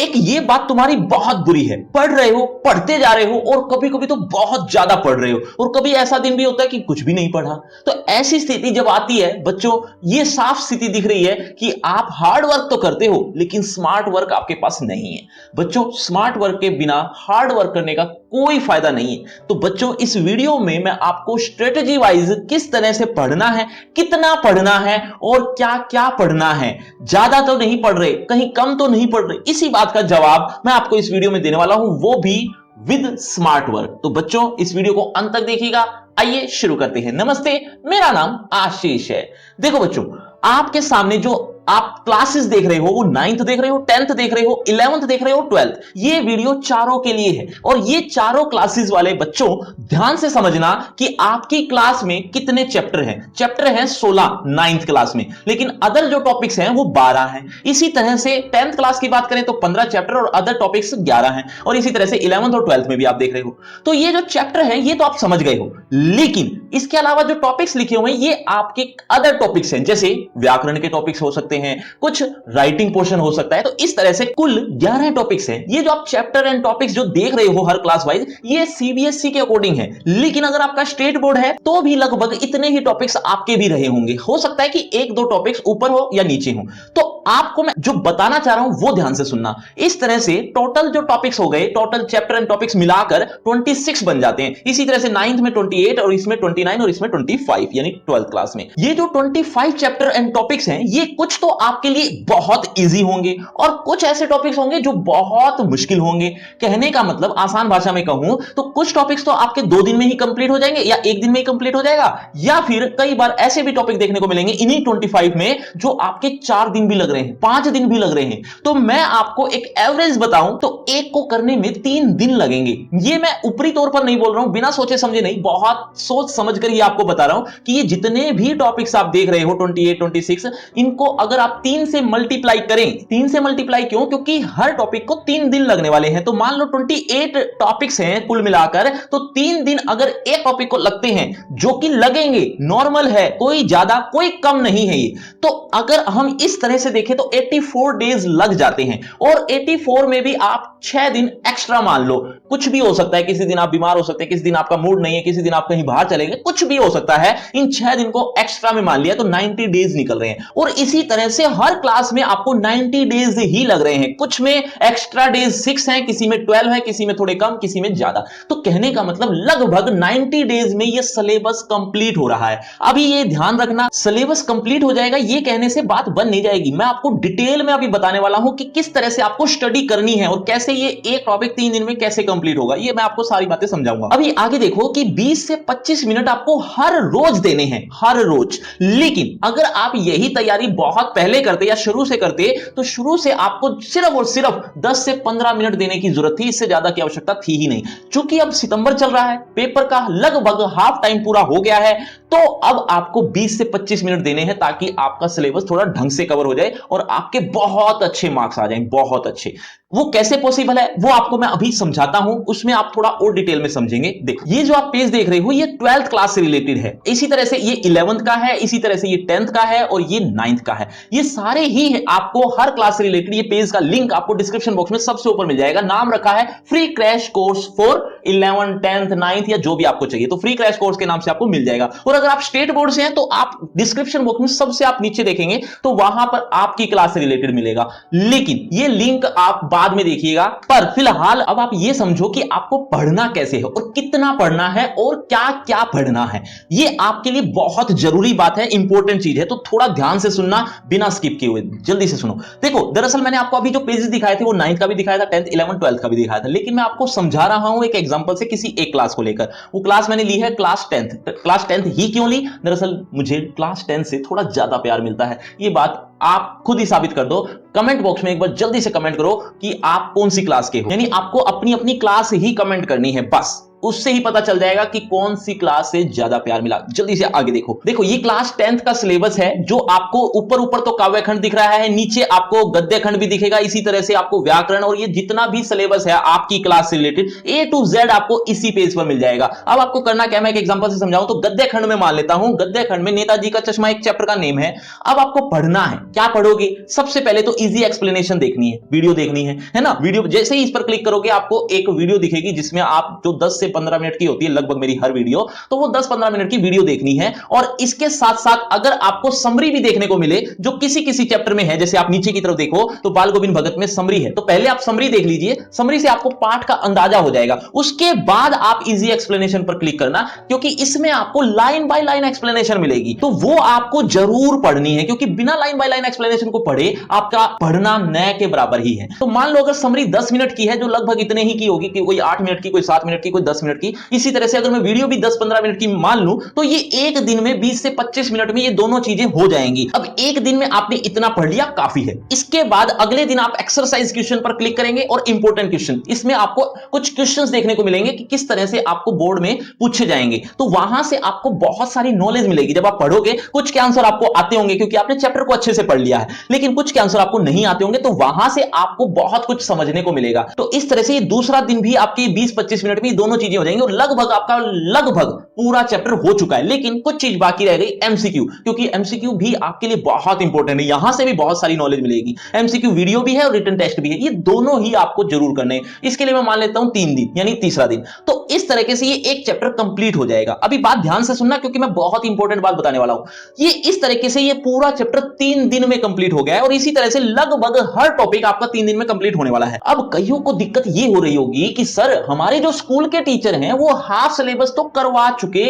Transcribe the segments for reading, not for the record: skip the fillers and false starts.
एक ये बात तुम्हारी बहुत बुरी है, पढ़ रहे हो, पढ़ते जा रहे हो और कभी कभी तो बहुत ज्यादा पढ़ रहे हो और कभी ऐसा दिन भी होता है कि कुछ भी नहीं पढ़ा। तो ऐसी स्थिति जब आती है बच्चों, ये साफ स्थिति दिख रही है कि आप हार्ड वर्क तो करते हो लेकिन स्मार्ट वर्क आपके पास नहीं है। बच्चों, स्मार्ट वर्क के बिना हार्ड वर्क करने का कोई फायदा नहीं है। तो बच्चों, इस वीडियो में मैं आपको स्ट्रेटेजी वाइज किस तरह से पढ़ना है, कितना पढ़ना है और क्या क्या पढ़ना है, ज्यादा तो नहीं पढ़ रहे, कहीं कम तो नहीं पढ़ रहे, इसी बात का जवाब मैं आपको इस वीडियो में देने वाला हूं, वो भी विद स्मार्ट वर्क। तो बच्चों, इस वीडियो को अंत तक देखिएगा। आइए शुरू करते हैं। नमस्ते, मेरा नाम आशीष है। देखो बच्चों, आपके सामने जो आप क्लासेस देख रहे हो वो 9th देख रहे हो, 10th देख रहे हो, 11th देख रहे हो, 12th। ये वीडियो चारों के लिए है और ये चारों क्लासेस वाले बच्चों ध्यान से समझना कि आपकी क्लास में कितने चैप्टर हैं। चैप्टर हैं 16 9th क्लास में, लेकिन अदर जो टॉपिक्स हैं वो 12 हैं। इसी तरह से 10th क्लास की बात करें तो 15 चैप्टर और अदर टॉपिक्स 11 हैं और इसी तरह से 11th और 12th में भी आप देख रहे हो। तो ये जो चैप्टर है ये तो आप समझ गए हो, लेकिन इसके अलावा जो टॉपिक्स लिखे हुए हैं ये आपके अदर टॉपिक्स हैं, जैसे व्याकरण के टॉपिक्स हो सकते हैं, कुछ राइटिंग पोर्शन हो सकता है। तो इस तरह से कुल 11 टॉपिक्स हैं। ये जो आप चैप्टर एंड टॉपिक्स जो देख रहे हो हर क्लास वाइज, ये सीबीएसई के अकॉर्डिंग है, लेकिन अगर आपका स्टेट बोर्ड है तो भी लगभग इतने ही टॉपिक्स आपके भी रहे होंगे। हो सकता है कि एक दो टॉपिक्स ऊपर हो या नीचे हो। तो आपको मैं जो बताना चाह रहा हूं वो ध्यान से सुनना। इस तरह से टोटल जो टॉपिक्स हो गए, टोटल चैप्टर एंड टॉपिक्स मिलाकर 26 बन जाते हैं। इसी तरह से 9th में 28 और इसमें 29 और इसमें 25, यानी 12th क्लास में ये जो 25 चैप्टर एंड टॉपिक्स हैं, ये कुछ तो आपके लिए बहुत इजी होंगे और कुछ ऐसे टॉपिक्स होंगे जो बहुत मुश्किल होंगे। कहने का मतलब, आसान भाषा में कहूं तो कुछ टॉपिक्स तो आपके 2 दिन में ही कंप्लीट हो जाएंगे या 1 दिन में ही कंप्लीट हो जाएगा, या फिर कई बार ऐसे भी टॉपिक देखने को मिलेंगे इन्हीं 25 में जो आपके 4 दिन भी लग रहे हैं, 5 दिन भी लग रहे हैं। तो मैं आपको एक एवरेज बताऊं तो एक को करने में 3 दिन लगेंगे। ये मैं ऊपरी तौर पर नहीं बोल रहा हूं, बिना सोचे समझे नहीं, बहुत सोच समझ कर ये आपको बता रहा हूं कि ये जितने भी टॉपिक्स आप देख रहे हो 28 26, इनको अगर आप 3 से मल्टीप्लाई करें, 3 से मल्टीप्लाई क्यों, क्योंकि हर टॉपिक को 3 दिन लगने वाले हैं। तो मान लो 28 टॉपिक्स हैं कुल मिलाकर, तो 3 दिन अगर एक टॉपिक को लगते हैं, जो कि लगेंगे, नॉर्मल है, कोई ज्यादा कोई कम नहीं है ये। तो अगर हम इस तरह से देखें तो 84 डेज लग जाते हैं और 84 में भी आप 6 दिन एक्स्ट्रा मान लो। कुछ भी हो सकता है, किसी दिन आप बीमार हो सकते हैं, किसी दिन आपका मूड नहीं है, किसी दिन आप कहीं बाहर चले गए, कुछ भी हो सकता है। इन 6 दिन को एक्स्ट्रा में मान लिया तो 90 डेज निकल रहे हैं और इसी तरह से हर क्लास में आपको 90 डेज ही लग रहे हैं। कुछ में एक्स्ट्रा डेज 6 हैं, किसी में 12 है, किसी में थोड़े कम, किसी में ज्यादा। तो कहने का मतलब लगभग 90 डेज में यह सिलेबस कंप्लीट हो रहा है। अभी ये ध्यान रखना, सिलेबस कंप्लीट हो जाएगा ये कहने से बात बन नहीं जाएगी। मैं आपको डिटेल में अभी बताने वाला हूं कि किस तरह से आपको स्टडी करनी है और कैसे ये एक टॉपिक 3 दिन में कैसे कंप्लीट होगा, ये मैं आपको सारी बातें समझाऊंगा। अभी आगे देखो कि 20 से 25 मिनट आपको हर रोज देने हैं, हर रोज। लेकिन अगर आप यही तैयारी बहुत पहले करते या शुरू से करते तो शुरू से आपको सिर्फ और सिर्फ 10 से 15 मिनट देने की जरूरत थी, इससे ज्यादा की आवश्यकता थी ही नहीं। चूंकि अब सितंबर चल रहा है, पेपर का लगभग हाफ टाइम पूरा हो गया है, तो अब आपको 20 से 25 मिनट देने हैं ताकि आपका सिलेबस थोड़ा ढंग से कवर हो जाए और आपके बहुत अच्छे मार्क्स आ जाएं, बहुत अच्छे। वो कैसे पॉसिबल है वो आपको मैं अभी समझाता हूं, उसमें आप थोड़ा और डिटेल में समझेंगे। देखो, ये जो आप पेज देख रहे हो ये 12th क्लास से रिलेटेड है, इसी तरह से ये 11th का है, इसी तरह से ये 10th का है और ये 9th का है। ये सारे ही है, आपको हर क्लास से रिलेटेड। ये पेज का लिंक आपको डिस्क्रिप्शन बॉक्स में सबसे ऊपर मिल जाएगा। नाम रखा है free crash course for 11th 10th 9th या जो भी आपको चाहिए, तो फ्री क्रैश कोर्स के नाम से आपको मिल जाएगा। और अगर आप स्टेट बोर्ड से हैं तो आप डिस्क्रिप्शन बॉक्स में सबसे आप नीचे देखेंगे तो वहां पर आपकी क्लास से रिलेटेड मिलेगा, लेकिन ये लिंक आप बाद में देखिएगा। पर फिलहाल अब आप ये समझो कि आपको पढ़ना कैसे है और कितना पढ़ना है और क्या क्या पढ़ना है। ये आपके लिए बहुत जरूरी बात है, इंपॉर्टेंट चीज है, तो थोड़ा ध्यान से सुनना, बिना स्किप किए हुए जल्दी से सुनो। देखो, दरअसल मैंने आपको अभी जो पेजेस दिखाए थे वो 9th का भी दिखाया था, 10th 11th 12th का भी दिखाया था, लेकिन मैं आपको समझा रहा हूं एक एग्जांपल से किसी एक क्लास को लेकर। वो क्लास मैंने ली है क्लास 10th। क्लास 10th ही क्यों ली? दरअसल मुझे क्लास 10th से थोड़ा ज्यादा प्यार मिलता है। ये बात आप खुद ही साबित कर दो। कमेंट बॉक्स में एक बार जल्दी से कमेंट करो कि आप कौन सी क्लास के हो, यानी आपको अपनी अपनी क्लास ही कमेंट करनी है बस। उससे ही पता चल जाएगा कि कौन सी क्लास से ज्यादा प्यार मिला। जल्दी से आगे देखो, देखो ये क्लास 10th का सिलेबस है, जो आपको ऊपर ऊपर तो काव्य खंड दिख रहा है, नीचे आपको गद्य खंड भी दिखेगा, इसी तरह से आपको व्याकरण और ये जितना भी सिलेबस है आपकी क्लास से रिलेटेड A to Z आपको इसी पेज पर मिल जाएगा। अब आपको करना क्या, मैं एक एग्जांपल से समझाऊं तो गद्य खंड में मान लेता हूं, गद्य खंड में नेताजी का चश्मा एक चैप्टर का नेम है। अब आपको पढ़ना है, क्या पढ़ोगे? सबसे पहले तो इजी एक्सप्लेनेशन देखनी है, वीडियो देखनी है ना। वीडियो जैसे ही इस पर क्लिक करोगे आपको एक वीडियो दिखेगी जिसमें आप जो 10 से 15 मिनट की होती है लगभग मेरी हर वीडियो, तो वो 10-15 मिनट की वीडियो देखनी है। और इसके साथ साथ अगर आपको समरी भी देखने को मिले जो किसी किसी चैप्टर में है, जैसे आप नीचे की तरफ देखो तो बाल गोविंद भगत में समरी है, तो पहले आप समरी देख लीजिए, समरी से आपको पाठ का अंदाजा हो जाएगा। उसके बाद आप इजी एक्सप्लेनेशन पर क्लिक करना, क्योंकि इसमें आपको लाइन बाय लाइन एक्सप्लेनेशन मिलेगी, तो वो आपको जरूर पढ़नी है, क्योंकि बिना लाइन बाय लाइन एक्सप्लेनेशन को पढ़े आपका पढ़ना न के बराबर ही है। तो मान लो अगर समरी 10 मिनट की है, जो लगभग इतने ही की होगी, कि कोई 8 मिनट की, कोई 7 मिनट की, कोई 10 मिनट की, इसी तरह से अगर मैं वीडियो भी 10-15 मिनट की मान लूं तो ये एक दिन में 20 से 25 मिनट में ये दोनों चीजें हो जाएंगी। अब एक दिन में आपने इतना पढ़ लिया, काफी है। इसके बाद अगले दिन आप एक्सरसाइज क्वेश्चन पर क्लिक करेंगे और इंपॉर्टेंट क्वेश्चन, इसमें आपको कुछ क्वेश्चंस देखने को मिलेंगे कि किस तरह से आपको बोर्ड में पूछे जाएंगे, तो वहां से आपको बहुत सारी नॉलेज मिलेगी। जब आप पढ़ोगे कुछ के आंसर आपको आते होंगे क्योंकि आपने चैप्टर को अच्छे से पढ़ लिया है, लेकिन कुछ के आंसर आपको नहीं आते होंगे, तो वहां से आपको बहुत कुछ समझने को मिलेगा। तो इस तरह से ये दूसरा दिन भी आपकी 20-25 मिनट में दोनों चीजें हो जाएंगी और लगभग आपका पूरा चैप्टर हो चुका है। लेकिन कुछ चीज बाकी रह गई, एमसीक्यू, क्योंकि एमसीक्यू भी आपके लिए बहुत इंपॉर्टेंट है, यहां से भी बहुत सारी नॉलेज मिलेगी। एमसीक्यू वीडियो भी है और रिटन टेस्ट भी है, ये दोनों ही आपको जरूर करने हैं। इसके लिए मैं मान लेता हूं 3 दिन, यानी तीसरा दिन। तो इस तरीके से ये एक चैप्टर कंप्लीट हो जाएगा। अभी बात ध्यान से सुनना, क्योंकि मैं बहुत इंपॉर्टेंट बात बताने वाला हूं। ये इस तरीके से ये पूरा चैप्टर 3 दिन में कंप्लीट हो गया है, और इसी तरह से लगभग हर टॉपिक आपका 3 दिन में कंप्लीट होने वाला है। अब कईयों को दिक्कत ये हो रही होगी कि सर हमारे जो स्कूल के टीचर हैं वो हाफ सिलेबस तो करवा चुके,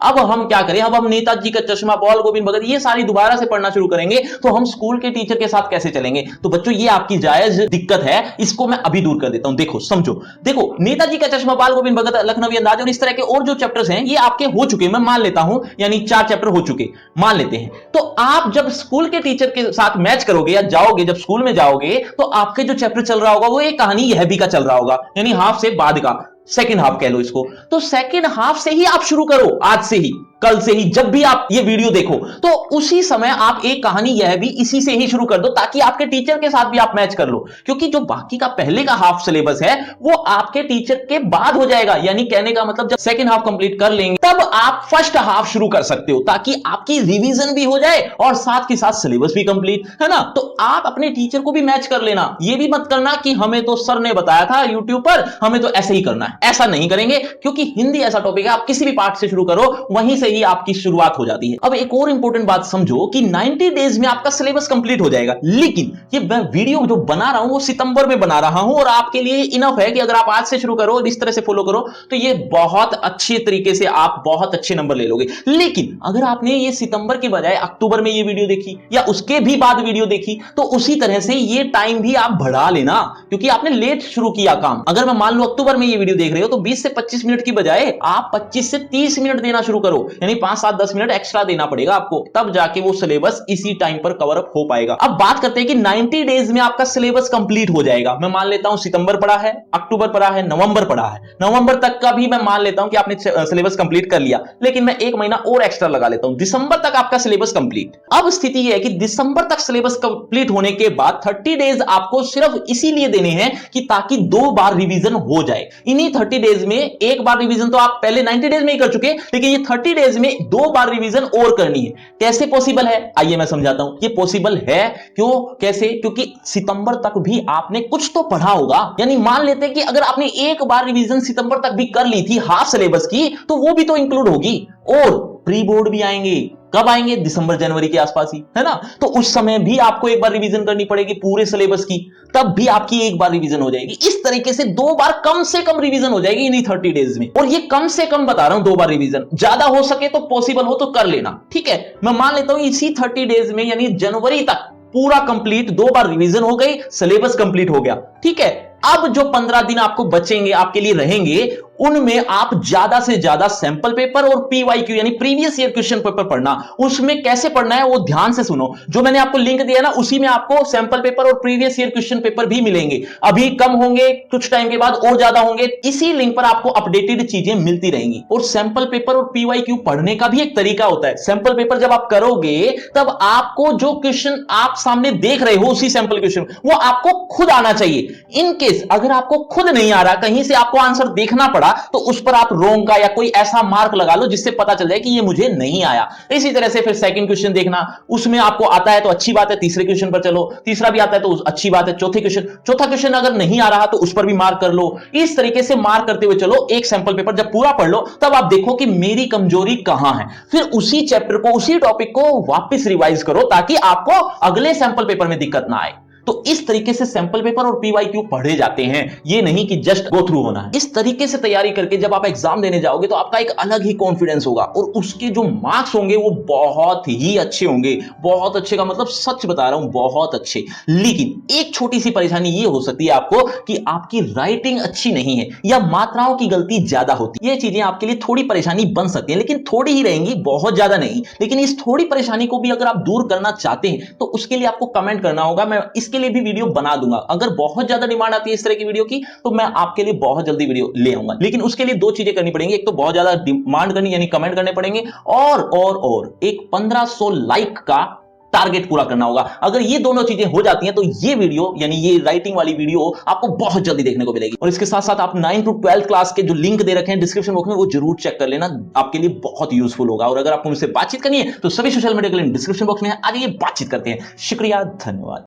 अब हम क्या करें? अब हम नेताजी का चश्मा, बाल गोविंद भगत, ये सारी दोबारा से पढ़ना शुरू करेंगे, तो हम स्कूल के टीचर के साथ कैसे चलेंगे? तो बच्चों ये आपकी जायज दिक्कत है, इसको मैं अभी दूर कर देता हूं। देखो समझो, देखो नेताजी का चश्मा, बाल गोविंद भगत, लखनवी अंदाज और इस तरह के और जो चैप्टर्स हैं ये आपके हो चुके, मैं मान लेता हूं, यानी 4 चैप्टर हो चुके मान लेते हैं। तो आप जब स्कूल के टीचर के साथ मैच करोगे या जाओगे, जब स्कूल में जाओगे, तो आपके जो चैप्टर चल रहा होगा वो एक कहानी यह भी का चल रहा होगा, यानी हाफ से बाद का, सेकेंड हाफ कह लो इसको। तो सेकेंड हाफ से ही आप शुरू करो, आज से ही, कल से ही, जब भी आप ये वीडियो देखो तो उसी समय आप एक कहानी यह भी इसी से ही शुरू कर दो, ताकि आपके टीचर के साथ भी आप मैच कर लो। क्योंकि जो बाकी का पहले का हाफ सिलेबस है वो आपके टीचर के बाद हो जाएगा, यानी कहने का मतलब जब सेकंड हाफ कंप्लीट कर लेंगे तब आप फर्स्ट हाफ शुरू कर सकते हो, ताकि आपकी रिवीजन भी हो जाए और साथ के साथ सिलेबस भी कंप्लीट, है ना। तो आप अपने टीचर को भी मैच कर लेना, ये भी मत करना कि हमें तो सर ने बताया था यूट्यूब पर, हमें तो ऐसे ही करना है, ऐसा नहीं करेंगे। क्योंकि हिंदी ऐसा टॉपिक है, आप किसी भी पार्ट से शुरू करो, वहीं से ही आपकी शुरुआत हो जाती है। अब एक और इंपॉर्टेंट बात समझो कि 90 डेज में आपका सिलेबस कंप्लीट हो जाएगा, लेकिन ये मैं वीडियो जो बना रहा हूं वो सितंबर में बना रहा हूं, और आपके लिए इनफ है कि अगर आप आज से शुरू करो और इस तरह से फॉलो करो तो ये बहुत अच्छे तरीके से आप बहुत अच्छे नंबर ले लोगे। लेकिन अगर आपने ये सितंबर के बजाय अक्टूबर में ये वीडियो देखी या उसके भी बाद वीडियो देखी, तो उसी तरह से ये टाइम भी आप बढ़ा लेना, क्योंकि आपने लेट शुरू किया काम। अगर मैं मान लो अक्टूबर में ये वीडियो देख रहे हो तो 20 से 25 मिनट की बजाय आप 25 से 30 मिनट देना शुरू करो, यानी 5-7-10 मिनट एक्स्ट्रा देना पड़ेगा आपको, तब जाके वो सिलेबस इसी टाइम पर कवर अप हो पाएगा। अब बात करते हैं कि 90 डेज में आपका सिलेबस कंप्लीट हो जाएगा। मैं मान लेता हूं सितंबर पड़ा है, अक्टूबर पड़ा है, नवंबर पड़ा है, नवंबर तक का भी मैं मान लेता हूं कि आपने सिलेबस कंप्लीट कर लिया, लेकिन मैं 1 महीना और एक्स्ट्रा लगा लेता हूं, दिसंबर तक आपका सिलेबस कंप्लीट। अब स्थिति यह है कि दिसंबर तक सिलेबस कंप्लीट होने के बाद 30 डेज आपको सिर्फ इसीलिए देने हैं कि ताकि 2 बार रिवीजन हो जाए। इन्हीं 30 डेज में एक बार रिवीजन तो आप पहले 90 डेज में ही कर चुके, लेकिन ये 30 डेज में 2 बार रिवीजन और करनी है। कैसे पॉसिबल है? आइए मैं समझाता हूं। ये पॉसिबल है क्यों, कैसे? क्योंकि सितंबर तक भी आपने कुछ तो पढ़ा होगा, यानी मान लेते हैं कि अगर आपने एक बार रिवीजन सितंबर तक भी कर ली थी हाफ सिलेबस की, तो वो भी तो इंक्लूड होगी। और प्री बोर्ड भी आएंगे, कब आएंगे? दिसंबर जनवरी के आसपास ही, है ना। तो उस समय भी आपको एक बार रिवीजन करनी पड़ेगी पूरे सिलेबस की, तब भी आपकी एक बार रिवीजन हो जाएगी। इस तरीके से 2 बार कम से कम रिवीजन हो जाएगी इन्हीं 30 डेज में। और ये कम से कम बता रहा हूं, 2 बार रिवीजन, ज्यादा हो सके तो पॉसिबल हो तो कर लेना, ठीक है। मैं मान लेता हूं इसी 30 डेज में, यानी जनवरी तक पूरा कंप्लीट, 2 बार रिवीजन हो गई, सिलेबस कंप्लीट हो गया, ठीक है। अब जो 15 दिन आपको बचेंगे, आपके लिए रहेंगे, उनमें आप ज्यादा से ज्यादा सैंपल पेपर और पीवाईक्यू यानी प्रीवियस ईयर क्वेश्चन पेपर पढ़ना। उसमें कैसे पढ़ना है वो ध्यान से सुनो, जो मैंने आपको लिंक दिया ना उसी में आपको सैंपल पेपर और प्रीवियस ईयर क्वेश्चन पेपर भी मिलेंगे। अभी कम होंगे, कुछ टाइम के बाद और ज्यादा होंगे, इसी लिंक पर आपको अपडेटेड चीजें मिलती रहेंगी। और सैंपल पेपर और पीवाईक्यू पढ़ने का भी एक तरीका होता है। सैंपल पेपर जब आप करोगे तब आपको जो क्वेश्चन आप सामने देख रहे हो उसी सैंपल क्वेश्चन वो आपको खुद आना चाहिए। इन केस अगर आपको खुद नहीं आ रहा, कहीं से आपको आंसर देखना पड़ा, तो उस पर आप रोंग का या कोई ऐसा मार्क लगा लो जिससे पता चल जाए कि ये मुझे नहीं आया। इसी तरह से फिर सेकंड क्वेश्चन देखना, उसमें आपको आता है तो अच्छी बात है, तीसरे क्वेश्चन पर चलो, तीसरा भी आता है तो अच्छी बात है, चौथा क्वेश्चन अगर नहीं आ रहा तो उस पर भी मार्क कर लो। इस तरीके से मार्क करते हुए चलो। एक सैंपल पेपर जब पूरा पढ़ लो तब आप देखो कि मेरी कमजोरी कहां है, फिर उसी चैप्टर को, उसी टॉपिक को वापस रिवाइज करो ताकि आपको अगले सैंपल पेपर में दिक्कत ना आए। तो इस तरीके से सैंपल पेपर और पीवाईक्यू पढ़े जाते हैं, ये नहीं कि जस्ट गो थ्रू होना है। इस तरीके से तैयारी करके जब आप एग्जाम देने जाओगे तो आपका एक अलग ही कॉन्फिडेंस होगा और उसके जो मार्क्स होंगे वो बहुत ही अच्छे होंगे। बहुत अच्छे का मतलब सच बता रहा हूं, बहुत अच्छे। लेकिन एक छोटी सी परेशानी ये हो सकती है आपको कि आपकी राइटिंग अच्छी नहीं है या मात्राओं की गलती ज्यादा होती है। ये चीजें आपके लिए थोड़ी परेशानी बन सकती है, लेकिन थोड़ी ही रहेंगी, बहुत ज्यादा नहीं। लेकिन इस थोड़ी परेशानी को भी अगर आप दूर करना चाहते हैं तो उसके लिए आपको कमेंट करना होगा। मैं इसके लिए भी वीडियो बना दूंगा। अगर बहुत ज्यादा डिमांड आती है इस तरह की वीडियो की तो मैं आपके लिए बहुत जल्दी वीडियो ले आऊंगा। लेकिन उसके लिए दो चीजें करनी पड़ेंगी, एक तो बहुत ज्यादा डिमांड करनी यानी कमेंट करने पड़ेंगे, और एक 1500 लाइक का टारगेट पूरा करना होगा। अगर ये दोनों चीजें हो जाती हैं तो ये वीडियो यानी ये राइटिंग वाली वीडियो आपको बहुत जल्दी देखने को मिलेगी। और इसके साथ साथ आप 9 to 12 क्लास के जो लिंक दे रखे हैं डिस्क्रिप्शन बॉक्स में वो जरूर चेक कर लेना, आपके लिए बहुत यूजफुल होगा। और अगर आपको मुझसे बातचीत करनी है तो सभी सोशल मीडिया के लिंक डिस्क्रिप्शन बॉक्स में है, आगे ये बातचीत करते हैं। शुक्रिया, धन्यवाद।